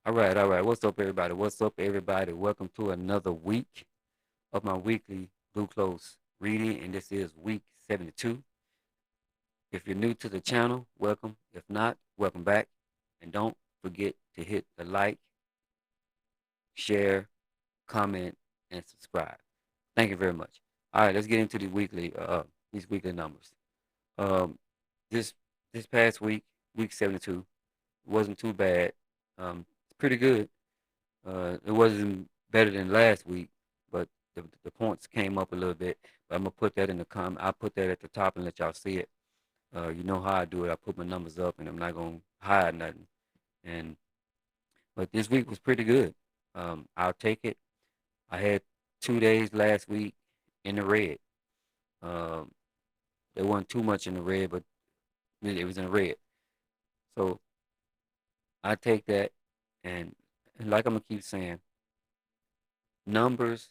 All right. What's up, everybody? What's up, everybody? Welcome to another week of my weekly Blue Close reading, and this is week 72. If you're new to the channel, welcome. If not, welcome back. And don't forget to hit the like, share, comment, and subscribe. Thank you very much. All right, let's get into these weekly numbers. Um, this this past week, week 72, wasn't too bad. It's pretty good. It wasn't better than last week, but the points came up a little bit. But I'm gonna put that in the comment. I'll put that at the top and let y'all see it. You know how I do it. I put my numbers up, and I'm not gonna hide nothing. And but this week was pretty good. I'll take it. I had 2 days last week in the red. Um, there wasn't too much in the red, but it was in the red. So I take that, and like I'm gonna keep saying, numbers,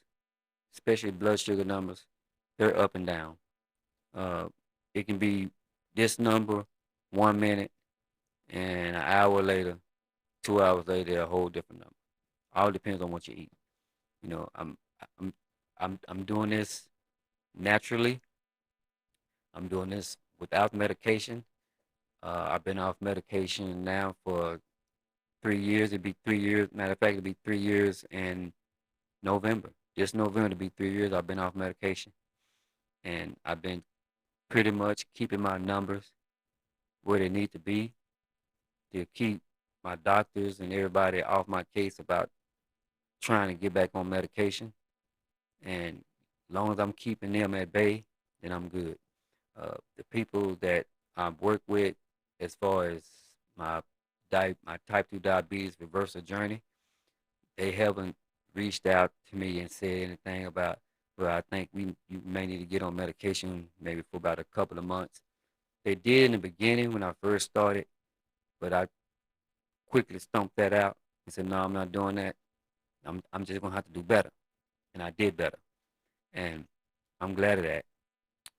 especially blood sugar numbers, they're up and down. Uh, it can be this number 1 minute, and an hour later, 2 hours later, they're a whole different number. All depends on what you eat. You know, I'm I'm doing this naturally. I'm doing this without medication. I've been off medication now for 3 years. It'd be 3 years. Matter of fact, it'd be 3 years in November. This November to be 3 years. I've been off medication, and I've been pretty much keeping my numbers where they need to be to keep my doctors and everybody off my case about trying to get back on medication. And as long as I'm keeping them at bay, then I'm good. The people that I work with, as far as my my type 2 diabetes reversal journey, they haven't reached out to me and said anything about, well, I think you may need to get on medication maybe for about a couple of months. They did in the beginning when I first started, but I quickly stumped that out and said, no, I'm not doing that. I'm just gonna have to do better. And I did better. And I'm glad of that.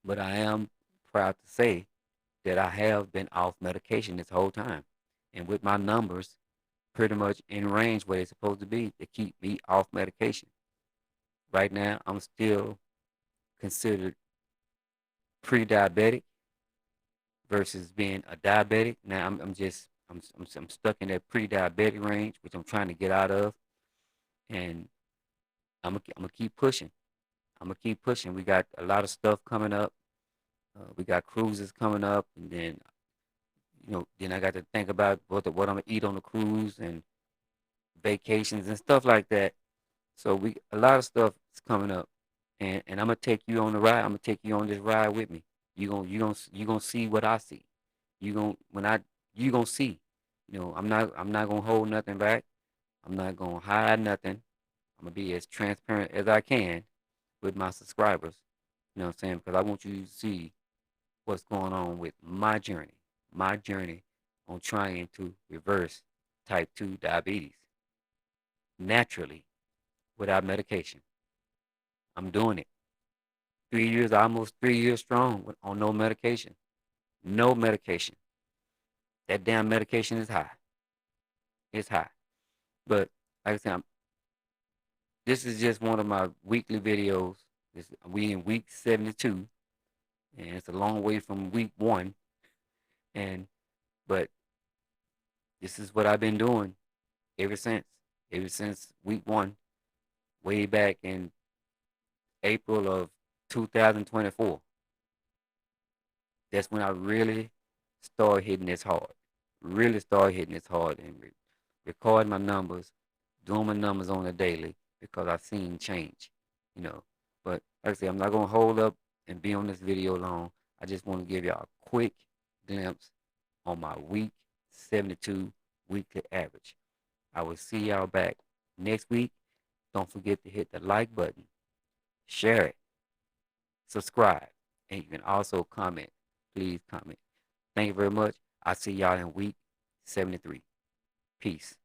But I am proud to say that I have been off medication this whole time. And with my numbers pretty much in range where they're supposed to be to keep me off medication. Right now I'm still considered pre-diabetic versus being a diabetic. Now I'm stuck in that pre-diabetic range, which I'm trying to get out of, and I'm gonna keep pushing. I'm gonna keep pushing. We got a lot of stuff coming up. We got cruises coming up, and then then I got to think about what I'm gonna eat on the cruise and vacations and stuff like that. So we a lot of stuff is coming up, and I'm gonna take you on the ride. I'm gonna take you on this ride with me. You gonna see what I see. You gonna see. I'm not gonna hold nothing back. I'm not gonna hide nothing. I'm gonna be as transparent as I can with my subscribers. You know what I'm saying? Because I want you to see what's going on with my journey on trying to reverse type 2 diabetes naturally without medication. I'm doing it. 3 years, almost 3 years strong on no medication. No medication. That damn medication is high. It's high. But like I said, this is just one of my weekly videos. We in week 72, and it's a long way from week one. And but this is what I've been doing ever since. Ever since week one, way back in April of 2024. That's when I really started hitting this hard. Really started hitting this hard and recording my numbers, doing my numbers on a daily because I've seen change, you know. But like I say, I'm not gonna hold up and be on this video long. I just want to give y'all a quick glimpse on my week 72 weekly average. I will see y'all back next week. Don't forget to hit the like button, share it, subscribe, and you can also comment. Please comment. Thank you very much. I'll see y'all in week 73. Peace.